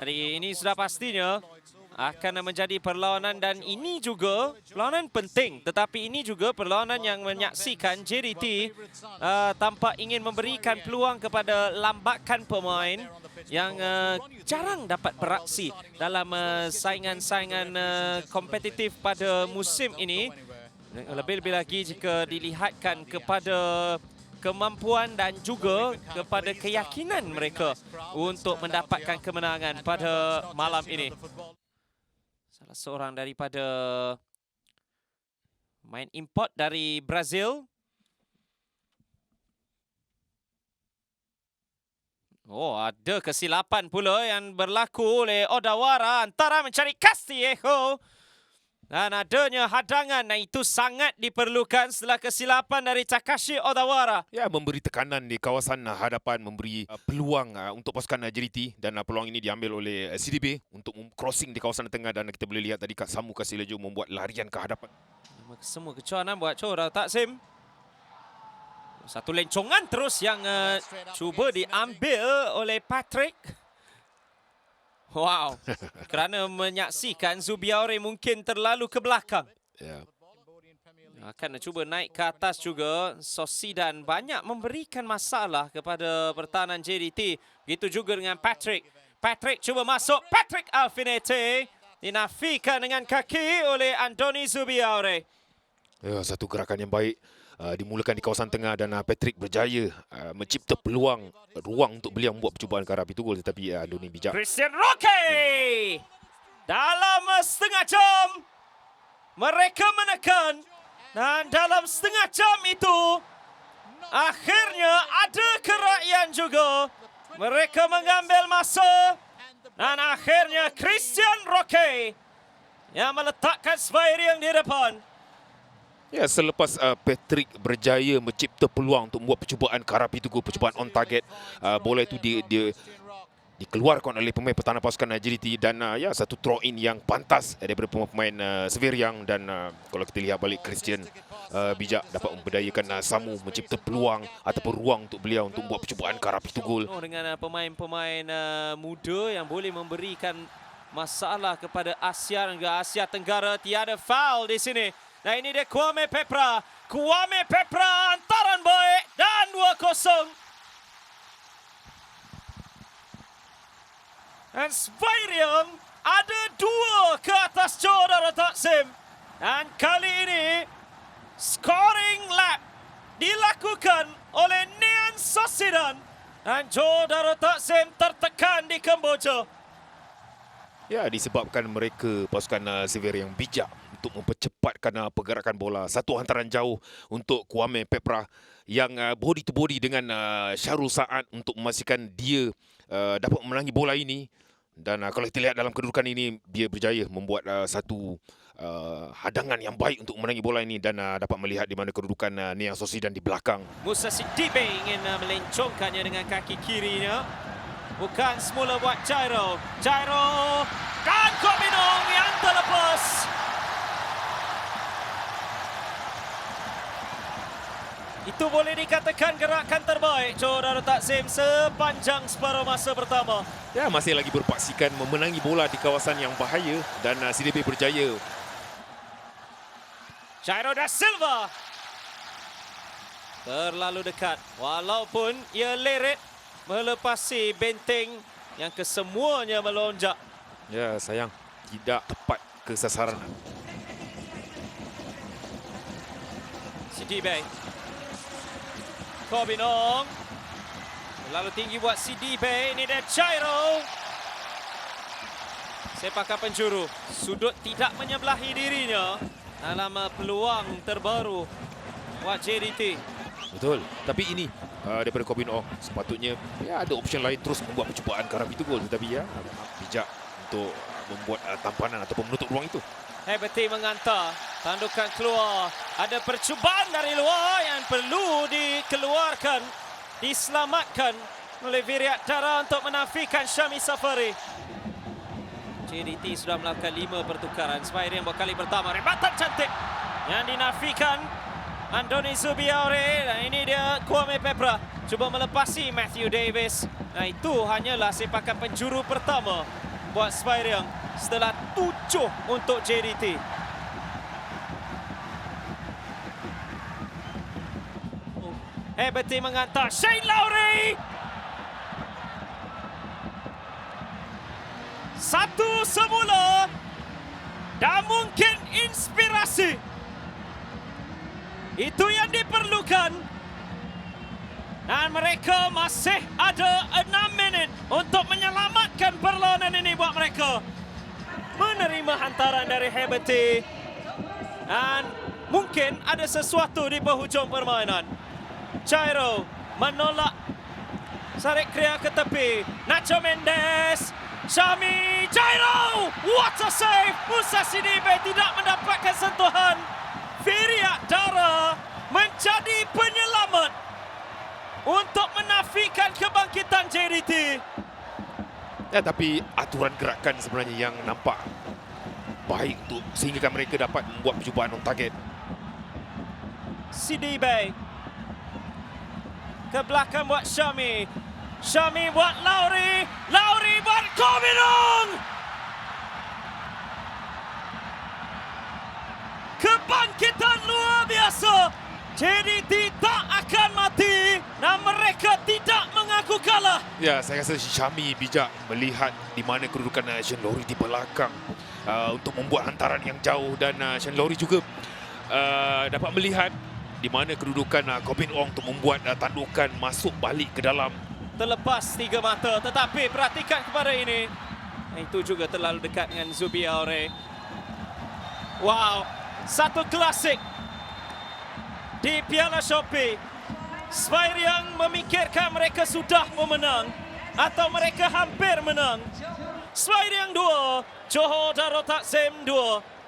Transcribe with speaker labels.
Speaker 1: Jadi ini sudah pastinya akan menjadi perlawanan dan ini juga perlawanan penting. Tetapi ini juga perlawanan yang menyaksikan JDT tampak ingin memberikan peluang kepada lambakan pemain yang jarang dapat beraksi dalam saingan-saingan kompetitif pada musim ini. Lebih-lebih lagi jika dilihatkan kepada kemampuan dan juga kepada keyakinan mereka untuk mendapatkan kemenangan pada malam ini. Salah seorang daripada main import dari Brazil. Oh, ada kesilapan pula yang berlaku oleh Odawara antara mencari Castillejo. Dan adanya hadangan, dan itu sangat diperlukan setelah kesilapan dari Takashi Odawara.
Speaker 2: Ya, memberi tekanan di kawasan hadapan, memberi peluang untuk pasukan JDT dan peluang ini diambil oleh CDB untuk crossing di kawasan tengah dan kita boleh lihat tadi Samu Castillejo membuat larian ke hadapan.
Speaker 1: Semua kecuanan buat Chora Taksim. Satu lencongan terus yang cuba diambil oleh Patrick. Wow, kerana menyaksikan Zubiaure mungkin terlalu ke belakang.
Speaker 2: Ya.
Speaker 1: Akan cuba naik ke atas juga. Sosidan banyak memberikan masalah kepada pertahanan JDT. Begitu juga dengan Patrick. Patrick cuba masuk. Patrick Alfinete dinafikan dengan kaki oleh Andoni Zubiaure.
Speaker 2: Ya, satu gerakan yang baik dimulakan di kawasan tengah dan Patrick berjaya mencipta peluang ruang untuk beliau membuat percubaan ke arah pintu gol tetapi Andoni bijak.
Speaker 1: Christian Roque dalam setengah jam mereka menekan dan dalam setengah jam itu akhirnya ada kerakyat juga. Mereka mengambil masa dan akhirnya Christian Roque yang meletakkan Svairiang di depan.
Speaker 2: Ya, selepas Patrick berjaya mencipta peluang untuk membuat percubaan ke arah pintu gol, percubaan on target, bola itu dikeluarkan oleh pemain pertahanan pasukan JDT dan ya satu throw in yang pantas daripada pemain Svairiang dan kalau kita lihat balik Christian bijak dapat memberdayakan Samu mencipta peluang ataupun ruang untuk beliau untuk membuat percubaan ke arah pintu gol.
Speaker 1: Dengan pemain-pemain muda yang boleh memberikan masalah kepada Asia dan juga Asia Tenggara, tiada foul di sini. Nah, ini dia Kwame Pepra. Kwame Pepra antaran baik dan 2-0. Dan Svairiang ada 2 ke atas Chora Taksim. Dan kali ini scoring lap dilakukan oleh Nean Sosidan. Dan Chora Taksim tertekan di Kamboja.
Speaker 2: Ya, disebabkan mereka pasukan Svairiang bijak untuk mempercepatkan pergerakan bola. Satu hantaran jauh untuk Kwame Pepra yang body to body dengan Syarul Saad untuk memastikan dia dapat memenangi bola ini. Dan kalau kita lihat dalam kedudukan ini, dia berjaya membuat satu hadangan yang baik untuk memenangi bola ini dan dapat melihat di mana kedudukan Nean Sosidan di belakang.
Speaker 1: Musa Sidibe ingin melencongkannya dengan kaki kirinya. Bukan semula buat Jairo. Jairo dan Kobinong yang terlepas. Itu boleh dikatakan gerakan terbaik Chora Taksim sepanjang separuh masa pertama.
Speaker 2: Ya, masih lagi berpaksikan memenangi bola di kawasan yang bahaya dan CDB berjaya.
Speaker 1: Jairo da Silva terlalu dekat walaupun ia leret melepasi benteng yang kesemuanya melonjak.
Speaker 2: Ya, sayang tidak tepat ke sasaran.
Speaker 1: Sidibe. Kobinong. Terlalu tinggi buat Sidibe. Ini dia Jairo. Sepakan penjuru. Sudut tidak menyebelahi dirinya dalam peluang terbaru buat JDT.
Speaker 2: Betul. Tapi ini daripada Kobinong sepatutnya ya ada option lain terus membuat percubaan ke arah pintu gol. Tetapi ya bijak untuk membuat tampanan ataupun menutup ruang itu.
Speaker 1: Hebeti menghantar, tandukan keluar. Ada percubaan dari luar yang perlu dikeluarkan, diselamatkan oleh Viriat Dara untuk menafikan Syami Safari. JDT sudah melakukan 5 pertukaran. Svairiang buat kali pertama, rebatan cantik yang dinafikan Andoni Zubiaure. Dan ini dia Kwame Peprah. Cuba melepasi Matthew Davis. Nah, itu hanyalah sepakan penjuru pertama buat Spyriang setelah 7 untuk JDT. Heberty menghantar Shane Lowry. 1-1 dan mungkin inspirasi. Itu yang diperlukan. Dan mereka masih ada 6 minit untuk menyelamatkan perlawanan ini buat mereka. Menerima hantaran dari Heberty. Dan mungkin ada sesuatu di penghujung permainan. Jairo menolak. Sarik Kria ke tepi. Nacho Mendes. Syami. Jairo. What a save. Musa Sidibe tidak mendapatkan sentuhan. Viriat Dara menjadi penyelamat untuk menafikan kebangkitan JDT.
Speaker 2: Ya, tapi aturan gerakan sebenarnya yang nampak baik untuk sehingga mereka dapat membuat percubaan on target.
Speaker 1: Sidibe ke belakang buat Syami. Syami buat Lowry. Lowry buat Kominong. Kebangkitan luar biasa. JDT tak akan mati dan mereka tidak mengaku kalah.
Speaker 2: Ya, saya rasa Syami bijak melihat di mana kedudukan Shane Lowry di belakang untuk membuat hantaran yang jauh, dan Shane Lowry juga dapat melihat di mana kedudukan Kobin Ong untuk membuat tandukan masuk balik ke dalam.
Speaker 1: Terlepas 3 mata, tetapi perhatikan kepada ini. Itu juga terlalu dekat dengan Zubiaure. Wow, satu klasik di Piala Shopee. Spyriang memikirkan mereka sudah memenang atau mereka hampir menang. Spyriang 2, Johor Darul Takzim 2.